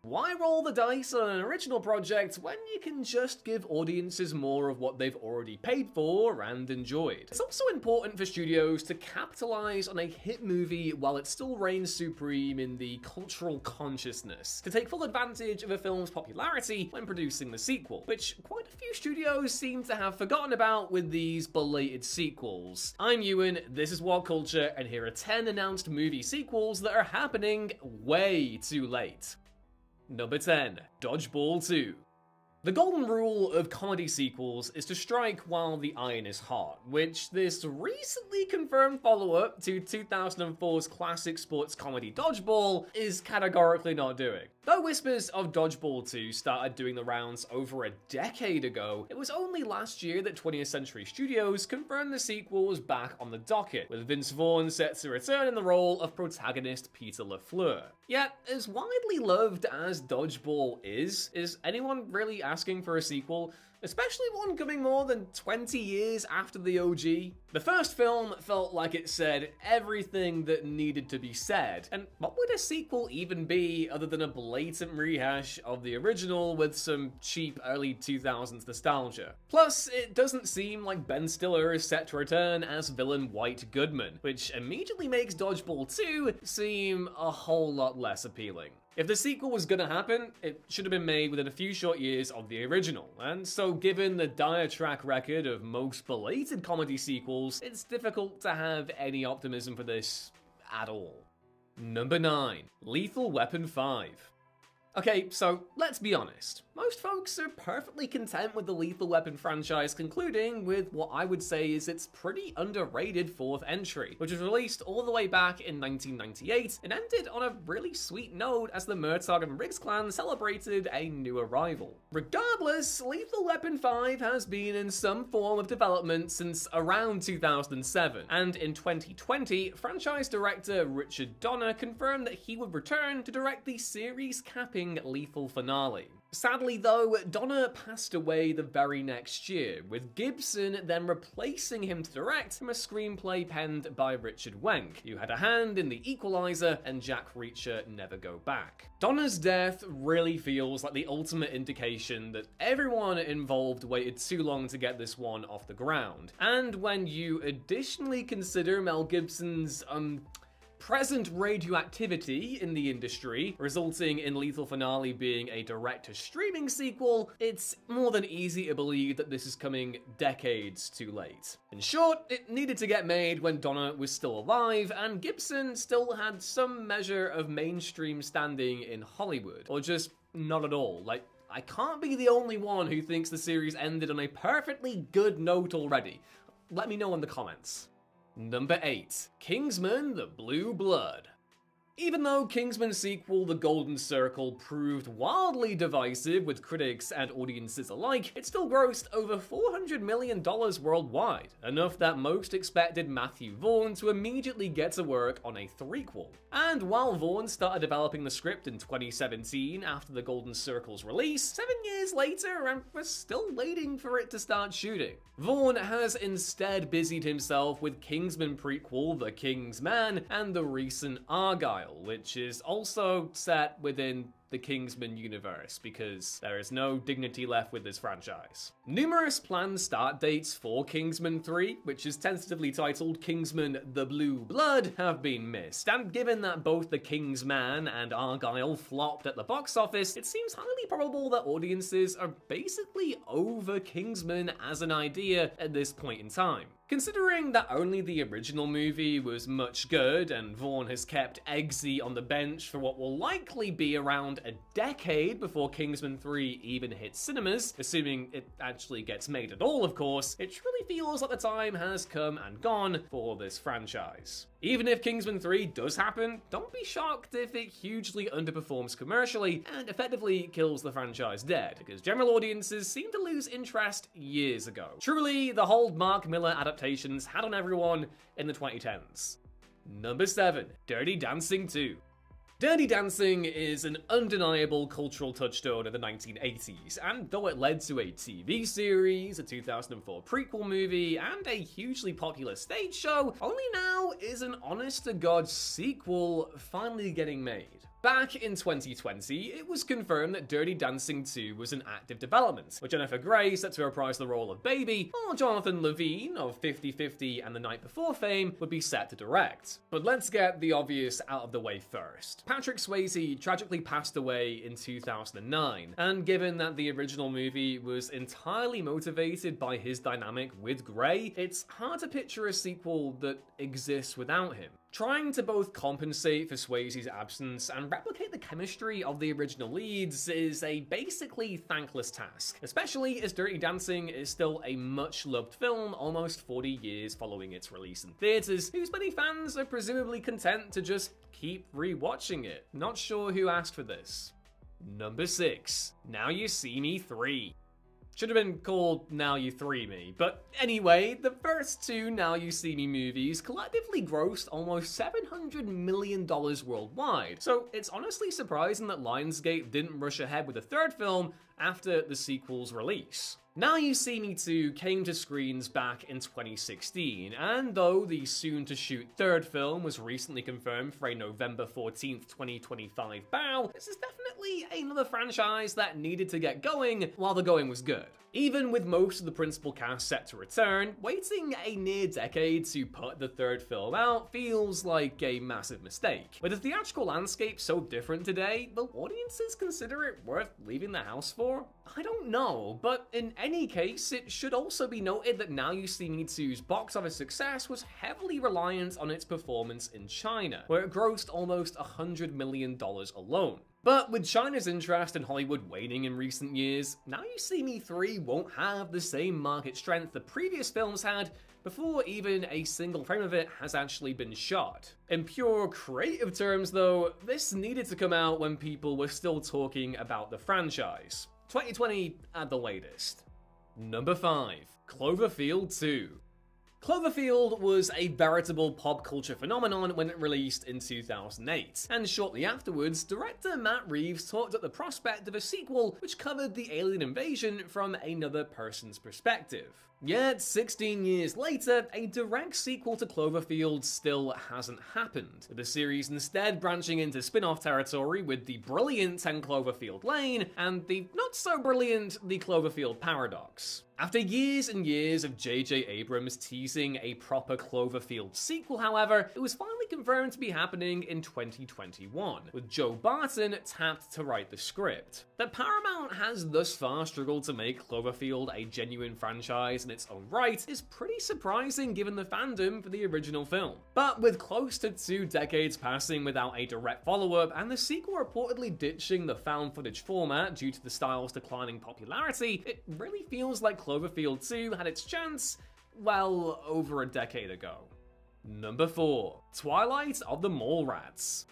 Why roll the dice on an original project when you can just give audiences more of what they've already paid for and enjoyed? It's also important for studios to capitalize on a hit movie while it still reigns supreme in the cultural consciousness, to take full advantage of a film's popularity when producing the sequel, which quite a few studios seem to have forgotten about with these belated sequels. I'm Ewan, this is What Culture, and here are 10 announced movie sequels that are happening way too late. Number 10. Dodgeball 2. The golden rule of comedy sequels is to strike while the iron is hot, which this recently confirmed follow-up to 2004's classic sports comedy Dodgeball is categorically not doing. Though whispers of Dodgeball 2 started doing the rounds over a decade ago, it was only last year that 20th Century Studios confirmed the sequel was back on the docket, with Vince Vaughn set to return in the role of protagonist Peter LaFleur. Yet, as widely loved as Dodgeball is anyone really asking for a sequel? Especially one coming more than 20 years after the OG. The first film felt like it said everything that needed to be said, and what would a sequel even be other than a blatant rehash of the original with some cheap early 2000s nostalgia? Plus, it doesn't seem like Ben Stiller is set to return as villain White Goodman, which immediately makes Dodgeball 2 seem a whole lot less appealing. If the sequel was gonna happen, it should have been made within a few short years of the original, and so given the dire track record of most belated comedy sequels, it's difficult to have any optimism for this at all. Number 9. Lethal Weapon 5. Okay, so let's be honest. Most folks are perfectly content with the Lethal Weapon franchise concluding with what I would say is its pretty underrated fourth entry, which was released all the way back in 1998 and ended on a really sweet note as the Murtaugh and Riggs clan celebrated a new arrival. Regardless, Lethal Weapon 5 has been in some form of development since around 2007, and in 2020, franchise director Richard Donner confirmed that he would return to direct the series-capping lethal finale. Sadly though, Donner passed away the very next year, with Gibson then replacing him to direct from a screenplay penned by Richard Wenk, who had a hand in The Equalizer and Jack Reacher Never Go Back. Donner's death really feels like the ultimate indication that everyone involved waited too long to get this one off the ground. And when you additionally consider Mel Gibson's, present radioactivity in the industry, resulting in Lethal Finale being a direct-to-streaming sequel, it's more than easy to believe that this is coming decades too late. In short, it needed to get made when Donner was still alive, and Gibson still had some measure of mainstream standing in Hollywood. Or just not at all. Like, I can't be the only one who thinks the series ended on a perfectly good note already. Let me know in the comments. Number 8. Kingsman: The Blue Blood. Even though Kingsman's sequel, The Golden Circle, proved wildly divisive with critics and audiences alike, it still grossed over $400 million worldwide, enough that most expected Matthew Vaughn to immediately get to work on a threequel. And while Vaughn started developing the script in 2017 after The Golden Circle's release, 7 years later, and we're still waiting for it to start shooting. Vaughn has instead busied himself with Kingsman prequel The Kingsman and the recent Argylle, which is also set within the Kingsman universe, because there is no dignity left with this franchise. Numerous planned start dates for Kingsman 3, which is tentatively titled Kingsman: The Blue Blood, have been missed, and given that both The Kingsman and Argylle flopped at the box office, it seems highly probable that audiences are basically over Kingsman as an idea at this point in time. Considering that only the original movie was much good, and Vaughn has kept Eggsy on the bench for what will likely be around a decade before Kingsman 3 even hits cinemas, assuming it actually gets made at all of course, it truly feels like the time has come and gone for this franchise. Even if Kingsman 3 does happen, don't be shocked if it hugely underperforms commercially and effectively kills the franchise dead, because general audiences seem to lose interest years ago. Truly, the hold Mark Miller adaptations had on everyone in the 2010s. Number 7. Dirty Dancing 2. Dirty Dancing is an undeniable cultural touchstone of the 1980s, and though it led to a TV series, a 2004 prequel movie, and a hugely popular stage show, only now is an honest-to-God sequel finally getting made. Back in 2020, it was confirmed that Dirty Dancing 2 was in active development, with Jennifer Grey set to reprise the role of Baby, while Jonathan Levine of 50/50 and The Night Before fame would be set to direct. But let's get the obvious out of the way first. Patrick Swayze tragically passed away in 2009, and given that the original movie was entirely motivated by his dynamic with Grey, it's hard to picture a sequel that exists without him. Trying to both compensate for Swayze's absence and replicate the chemistry of the original leads is a basically thankless task, especially as Dirty Dancing is still a much-loved film almost 40 years following its release in theaters, whose many fans are presumably content to just keep rewatching it. Not sure who asked for this. Number 6. Now You See Me 3. Should have been called Now You 3 Me, but anyway, the first two Now You See Me movies collectively grossed almost $700 million worldwide, so it's honestly surprising that Lionsgate didn't rush ahead with a third film after the sequel's release. Now You See Me 2 came to screens back in 2016, and though the soon-to-shoot third film was recently confirmed for a November 14th, 2025 bow, this is definitely another franchise that needed to get going while the going was good. Even with most of the principal cast set to return, waiting a near decade to put the third film out feels like a massive mistake. With the theatrical landscape so different today, will audiences consider it worth leaving the house for? I don't know, but in any case, it should also be noted that Now You See Me 2's box office success was heavily reliant on its performance in China, where it grossed almost $100 million alone. But with China's interest in Hollywood waning in recent years, Now You See Me 3 won't have the same market strength the previous films had before even a single frame of it has actually been shot. In pure creative terms though, this needed to come out when people were still talking about the franchise. 2020 at the latest. Number 5. Cloverfield II. Cloverfield was a veritable pop culture phenomenon when it released in 2008, and shortly afterwards, director Matt Reeves talked up the prospect of a sequel which covered the alien invasion from another person's perspective. Yet, 16 years later, a direct sequel to Cloverfield still hasn't happened, with the series instead branching into spin-off territory with the brilliant 10 Cloverfield Lane and the not-so-brilliant The Cloverfield Paradox. After years and years of J.J. Abrams teasing a proper Cloverfield sequel, however, it was finally confirmed to be happening in 2021, with Joe Barton tapped to write the script. That Paramount has thus far struggled to make Cloverfield a genuine franchise in its own right is pretty surprising given the fandom for the original film. But with close to 2 decades passing without a direct follow-up, and the sequel reportedly ditching the found footage format due to the style's declining popularity, it really feels like Cloverfield 2 had its chance, well, over a decade ago. Number 4. Twilight of the Mallrats.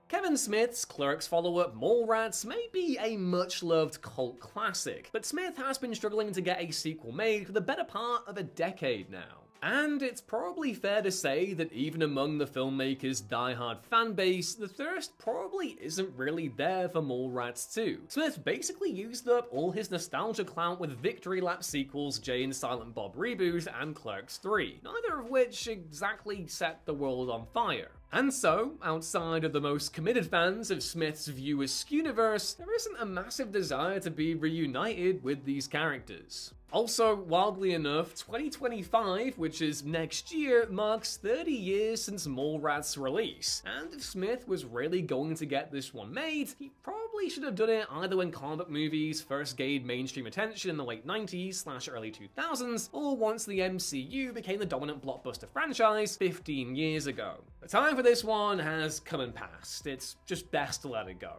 Kevin Smith's Clerks follow-up Mallrats may be a much-loved cult classic, but Smith has been struggling to get a sequel made for the better part of a decade now. And it's probably fair to say that even among the filmmaker's die-hard fanbase, the thirst probably isn't really there for Mallrats 2. Smith basically used up all his nostalgia clout with victory lap sequels Jay and Silent Bob Reboot and Clerks 3, neither of which exactly set the world on fire. And so, outside of the most committed fans of Smith's View Askew-niverse, there isn't a massive desire to be reunited with these characters. Also, wildly enough, 2025, which is next year, marks 30 years since Mallrats' release, and if Smith was really going to get this one made, he probably should have done it either when comic book movies first gained mainstream attention in the late 90s/early 2000s, or once the MCU became the dominant blockbuster franchise 15 years ago. The time for this one has come and passed, it's just best to let it go.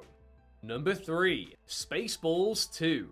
Number 3. Spaceballs 2.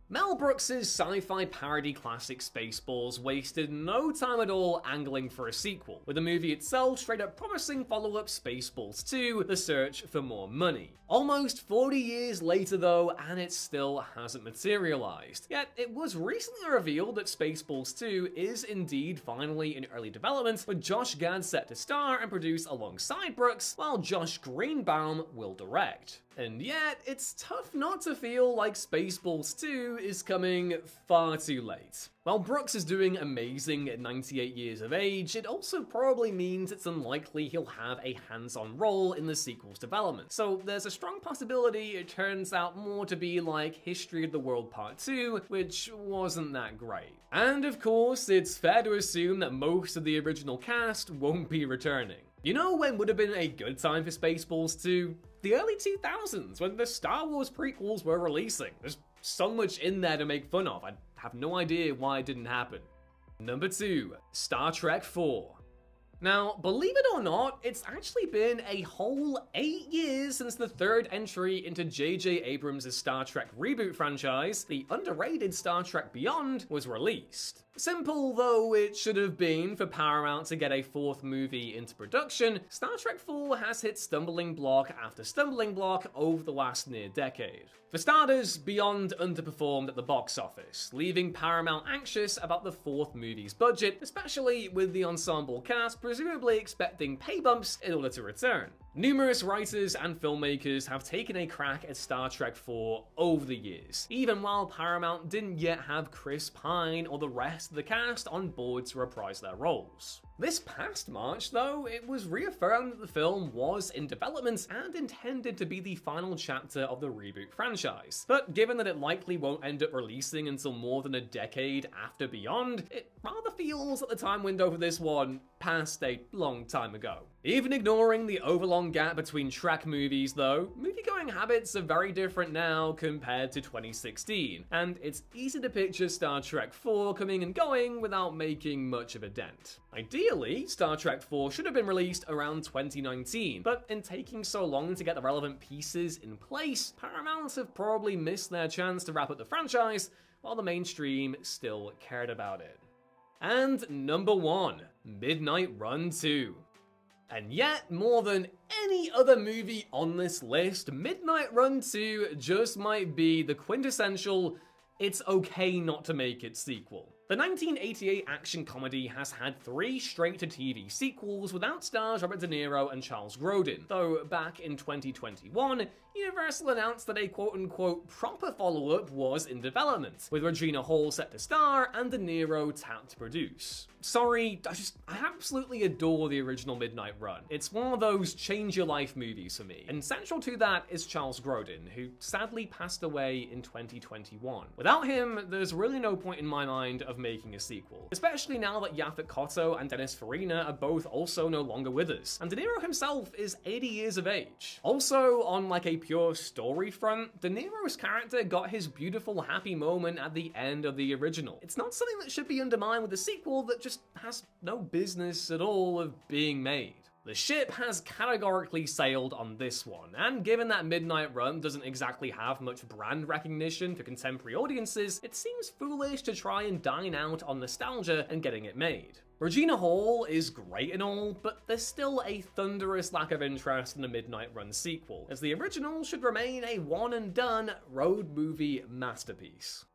Mel Brooks' sci-fi parody classic Spaceballs wasted no time at all angling for a sequel, with the movie itself straight up promising follow-up Spaceballs 2, The Search for More Money. Almost 40 years later though, and it still hasn't materialized. Yet it was recently revealed that Spaceballs 2 is indeed finally in early development, with Josh Gad set to star and produce alongside Brooks, while Josh Greenbaum will direct. And yet, it's tough not to feel like Spaceballs 2 is coming far too late. While Brooks is doing amazing at 98 years of age, it also probably means it's unlikely he'll have a hands-on role in the sequel's development. So there's a strong possibility it turns out more to be like History of the World Part 2, which wasn't that great. And of course, it's fair to assume that most of the original cast won't be returning. You know when would have been a good time for Spaceballs 2? The early 2000s, when the Star Wars prequels were releasing. There's so much in there to make fun of. I have no idea why it didn't happen. Number 2, Star Trek IV. Now, believe it or not, it's actually been a whole 8 years since the third entry into J.J. Abrams' Star Trek reboot franchise, the underrated Star Trek Beyond, was released. Simple though it should have been for Paramount to get a fourth movie into production, Star Trek IV has hit stumbling block after stumbling block over the last near decade. For starters, Beyond underperformed at the box office, leaving Paramount anxious about the fourth movie's budget, especially with the ensemble cast presumably expecting pay bumps in order to return. Numerous writers and filmmakers have taken a crack at Star Trek IV over the years, even while Paramount didn't yet have Chris Pine or the rest of the cast on board to reprise their roles. This past March, though, it was reaffirmed that the film was in development and intended to be the final chapter of the reboot franchise. But given that it likely won't end up releasing until more than a decade after Beyond, it rather feels that the time window for this one passed a long time ago. Even ignoring the overlong gap between Trek movies, though, moviegoing habits are very different now compared to 2016, and it's easy to picture Star Trek IV coming and going without making much of a dent. Ideally, Star Trek IV should have been released around 2019, but in taking so long to get the relevant pieces in place, Paramount have probably missed their chance to wrap up the franchise, while the mainstream still cared about it. And number 1, Midnight Run 2. And yet, more than any other movie on this list, Midnight Run 2 just might be the quintessential it's okay not to make it sequel. The 1988 action comedy has had 3 straight-to-TV sequels without stars Robert De Niro and Charles Grodin, though back in 2021, Universal announced that a quote-unquote proper follow-up was in development, with Regina Hall set to star and De Niro tapped to produce. Sorry, I absolutely adore the original Midnight Run. It's one of those change-your-life movies for me, and central to that is Charles Grodin, who sadly passed away in 2021. Without him, there's really no point in my mind of making a sequel, especially now that Yaphet Kotto and Dennis Farina are both also no longer with us, and De Niro himself is 80 years of age. Also, on like a pure story front, De Niro's character got his beautiful happy moment at the end of the original. It's not something that should be undermined with a sequel that just has no business at all of being made. The ship has categorically sailed on this one, and given that Midnight Run doesn't exactly have much brand recognition for contemporary audiences, it seems foolish to try and dine out on nostalgia and getting it made. Regina Hall is great and all, but there's still a thunderous lack of interest in the Midnight Run sequel, as the original should remain a one-and-done road movie masterpiece.